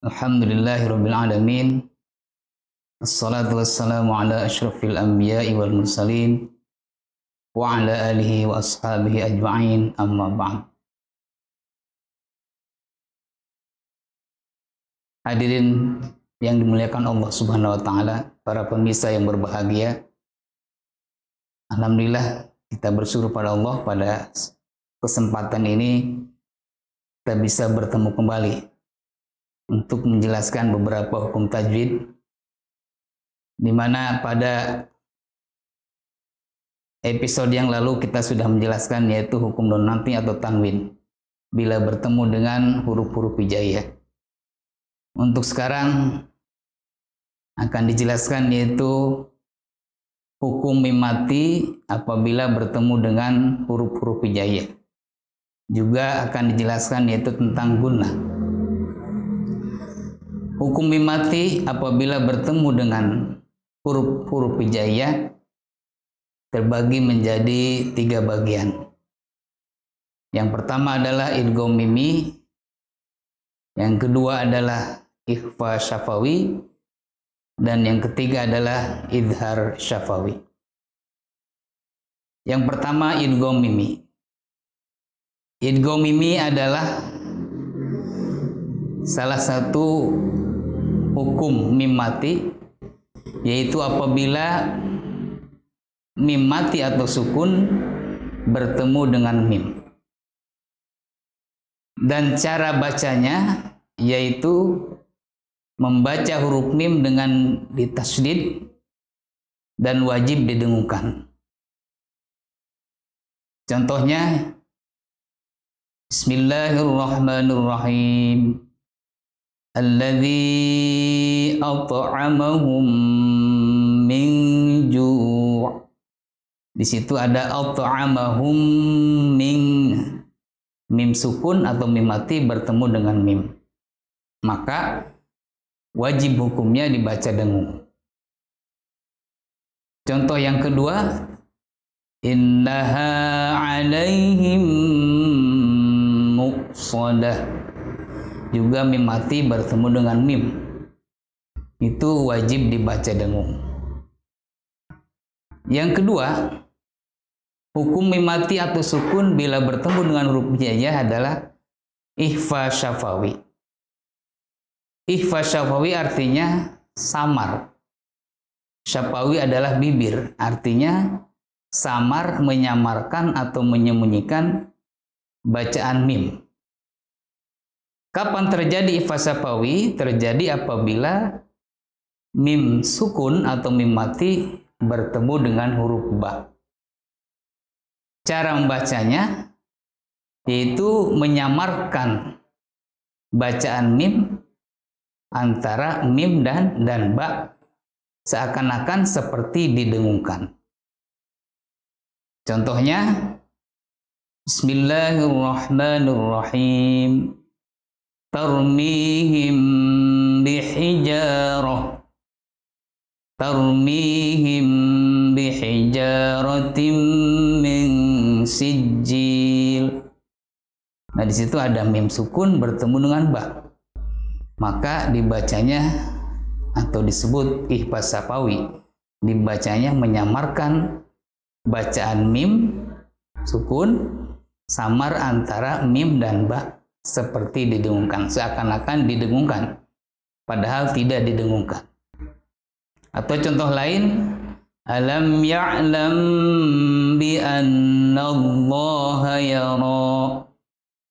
Alhamdulillahirabbil alamin. Assalatu wassalamu ala asyrafil anbiya'i wal mursalin wa ala alihi wa ashabihi ajma'in, amma ba'd. Hadirin yang dimuliakan Allah Subhanahu wa taala, para pemirsa yang berbahagia. Alhamdulillah kita bersyukur pada Allah pada kesempatan ini kita bisa bertemu kembali untuk menjelaskan beberapa hukum tajwid, di mana pada episode yang lalu kita sudah menjelaskan yaitu hukum donanti atau tanwin bila bertemu dengan huruf-huruf hijaiyah. Untuk sekarang akan dijelaskan yaitu hukum mim mati apabila bertemu dengan huruf-huruf hijaiyah. Juga akan dijelaskan yaitu tentang gunnah. Hukum mim mati apabila bertemu dengan huruf-huruf hijaiyah terbagi menjadi 3 bagian. Yang pertama adalah idgham mimi, yang kedua adalah ikhfa syafawi, dan yang ketiga adalah idhar syafawi. Yang pertama idgham mimi. Idgham mimi adalah salah satu hukum mim mati, yaitu apabila mim mati atau sukun bertemu dengan mim. Dan cara bacanya yaitu membaca huruf mim dengan ditasydid dan wajib didengungkan. Contohnya Bismillahirrahmanirrahim. Alladzi at'amahum min ju'. Di situ ada at'amahum min, mim sukun atau mim mati bertemu dengan mim. Maka wajib hukumnya dibaca dengung. Contoh yang kedua, innaha 'alaihim muqsadah. Juga mim mati bertemu dengan mim. Itu wajib dibaca dengung. Yang kedua, hukum mim mati atau sukun bila bertemu dengan huruf hijaiyah adalah ikhfa syafawi. Ikhfa syafawi artinya samar. Syafawi adalah bibir, artinya samar, menyamarkan atau menyembunyikan bacaan mim. Kapan terjadi ikhfa syafawi? Terjadi apabila mim sukun atau mim mati bertemu dengan huruf ba. Cara membacanya yaitu menyamarkan bacaan mim antara mim dan ba, seakan-akan seperti didengungkan. Contohnya Bismillahirrahmanirrahim. Tarmihim bihijarah. Tarmihim bihijaratim min sijil. Nah, di situ ada mim sukun bertemu dengan ba. Maka dibacanya atau disebut ikhfa syafawi. Dibacanya menyamarkan bacaan mim sukun samar antara mim dan ba, seperti didengungkan, seakan-akan didengungkan padahal tidak didengungkan. Atau contoh lain, alam ya'lam bi anna Allah yara.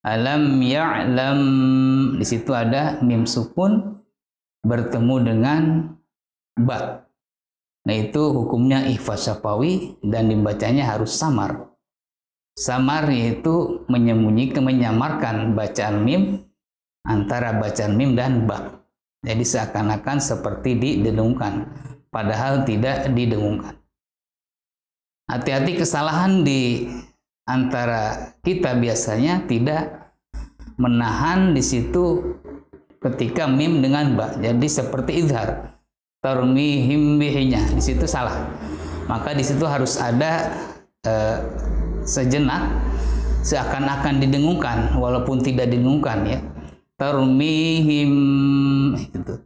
Alam ya'lam, di situ ada mim sukun bertemu dengan ba. Nah, itu hukumnya ikhfa syafawi dan dibacanya harus samar. Samar yaitu menyembunyikan, menyamarkan bacaan mim antara bacaan mim dan ba. Jadi seakan-akan seperti didengungkan, padahal tidak didengungkan. Hati-hati kesalahan di antara kita biasanya tidak menahan di situ ketika mim dengan ba. Jadi seperti izhar. Tarmihim bihinya, di situ salah. Maka di situ harus ada sejenak seakan-akan didengungkan walaupun tidak didengungkan ya. Tarmihim gitu.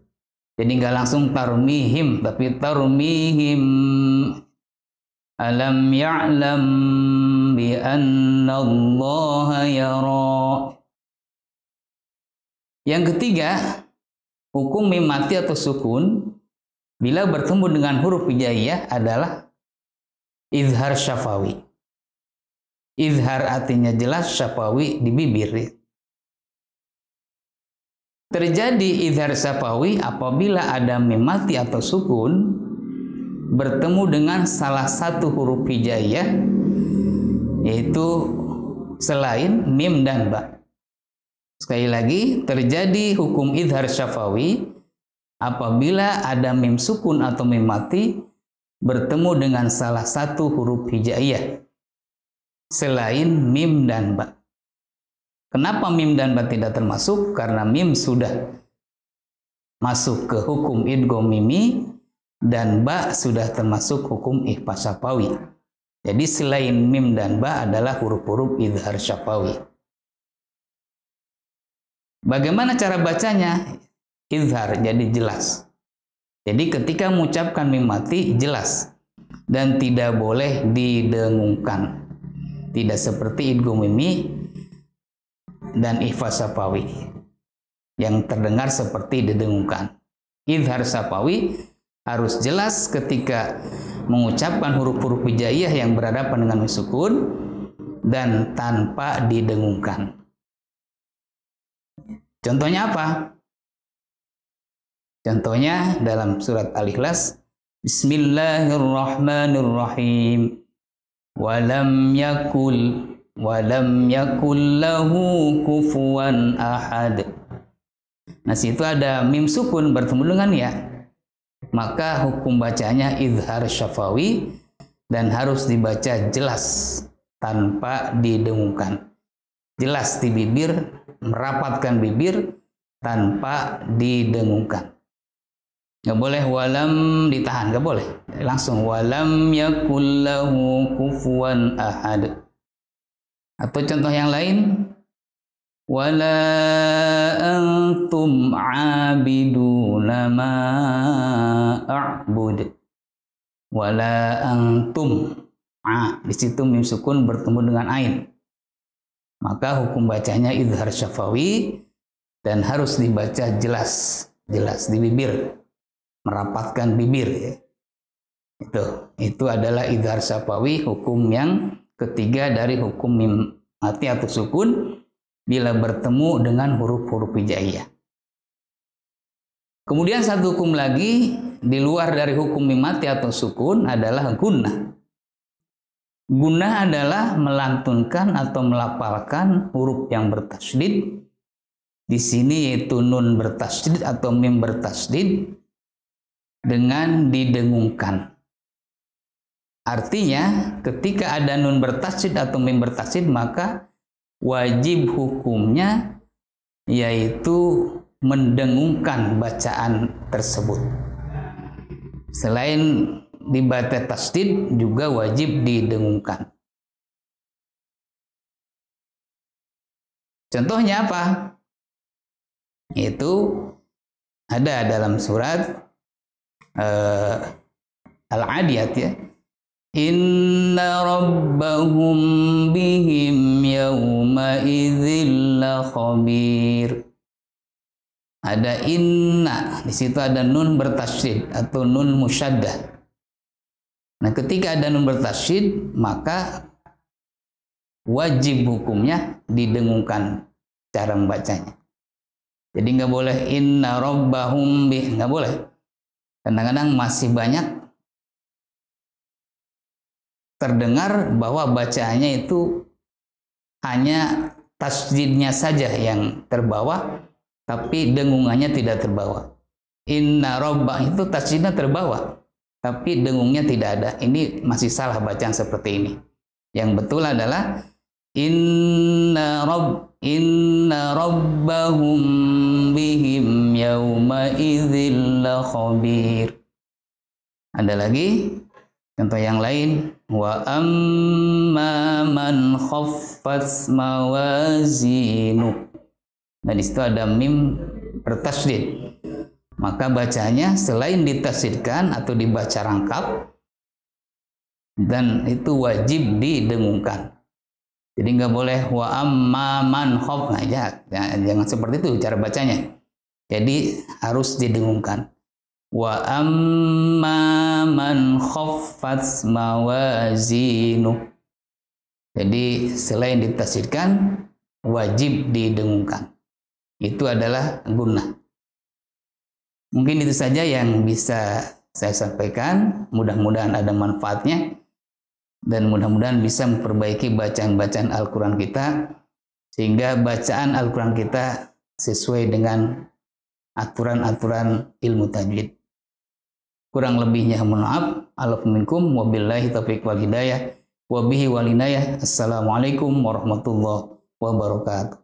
Jadi nggak langsung tarmihim, tapi tarmihim. Alam ya'lam bi anna Allah yara. Yang ketiga, hukum mim mati atau sukun bila bertemu dengan huruf hijaiyah adalah izhar syafawi. Izhar artinya jelas, syafawi di bibir. Terjadi izhar syafawi apabila ada mim mati atau sukun bertemu dengan salah satu huruf hijaiyah, yaitu selain mim dan ba. Sekali lagi, terjadi hukum izhar syafawi apabila ada mim sukun atau mim mati bertemu dengan salah satu huruf hijaiyah selain mim dan ba. Kenapa mim dan ba tidak termasuk? Karena mim sudah masuk ke hukum idgham mimi dan ba sudah termasuk hukum ikhfa syafawi. Jadi selain mim dan ba adalah huruf-huruf izhar syafawi. Bagaimana cara bacanya? Izhar, jadi jelas. Jadi ketika mengucapkan mim mati jelas dan tidak boleh didengungkan. Tidak seperti idgham mimi dan ikhfa syafawi yang terdengar seperti didengungkan. Izhar syafawi harus jelas ketika mengucapkan huruf-huruf hijaiyah yang berhadapan dengan mim sukun dan tanpa didengungkan. Contohnya apa? Contohnya dalam surat Al-Ikhlas, Bismillahirrahmanirrahim. Walam yakul lahu kufuwan ahad. Nah, situ ada mim sukun bertemu dengan ya. Maka hukum bacanya izhar syafawi dan harus dibaca jelas tanpa didengungkan. Jelas di bibir, merapatkan bibir tanpa didengungkan. Nggak boleh walam ditahan, nggak boleh. Langsung walam yakul lahu kufuwan ahad. Atau contoh yang lain, wala antum abiduna ma a'bud. Wala antum. Di situ mim sukun bertemu dengan ain. Maka hukum bacanya izhar syafawi dan harus dibaca jelas di bibir, merapatkan bibir ya. Itu adalah izhar syafawi, hukum yang ketiga dari hukum mim mati atau sukun bila bertemu dengan huruf-huruf hijaiyah. Kemudian satu hukum lagi di luar dari hukum mim mati atau sukun adalah gunnah. Gunnah adalah melantunkan atau melafalkan huruf yang bertasydid. Di sini yaitu nun bertasydid atau mim bertasydid dengan didengungkan. Artinya ketika ada nun bertasydid atau mim bertasydid maka wajib hukumnya yaitu mendengungkan bacaan tersebut. Selain dibaca tasydid juga wajib didengungkan. Contohnya apa? Itu ada dalam surat Al-Adiyat ya. Inna rabbahum bihim yawma idzil khabir. Ada inna, di situ ada nun bertasydid atau nun musyaddah. Nah, ketika ada nun bertasydid, maka wajib hukumnya didengungkan cara membacanya. Jadi nggak boleh inna rabbahum bih, nggak boleh. Kadang-kadang masih banyak terdengar bahwa bacaannya itu hanya tasydidnya saja yang terbawa, tapi dengungannya tidak terbawa. Inna rabbah itu tasydidnya terbawa, tapi dengungnya tidak ada. Ini masih salah bacaan seperti ini. Yang betul adalah inna rabbahum bihim yawma idzil khabir. Ada lagi contoh yang lain, wa amma man khaffat mawazinu. Nah, di situ ada mim bertasydid. maka bacanya selain ditafsirkan atau dibaca rangkap, dan itu wajib didengungkan. Jadi nggak boleh wa amma man khof, nah, jangan seperti itu cara bacanya. Jadi harus didengungkan. Wa amma man khaffat mawazinu. Jadi selain ditafsirkan, wajib didengungkan. Itu adalah gunnah. Mungkin itu saja yang bisa saya sampaikan. Mudah-mudahan ada manfaatnya. Dan mudah-mudahan bisa memperbaiki bacaan-bacaan Al-Quran kita. Sehingga bacaan Al-Quran kita sesuai dengan aturan-aturan ilmu tajwid. Kurang lebihnya mohon maaf. Alhamdulillah wabillahi taufiq wal hidayah. Wabihi wal inayah. Assalamualaikum warahmatullahi wabarakatuh.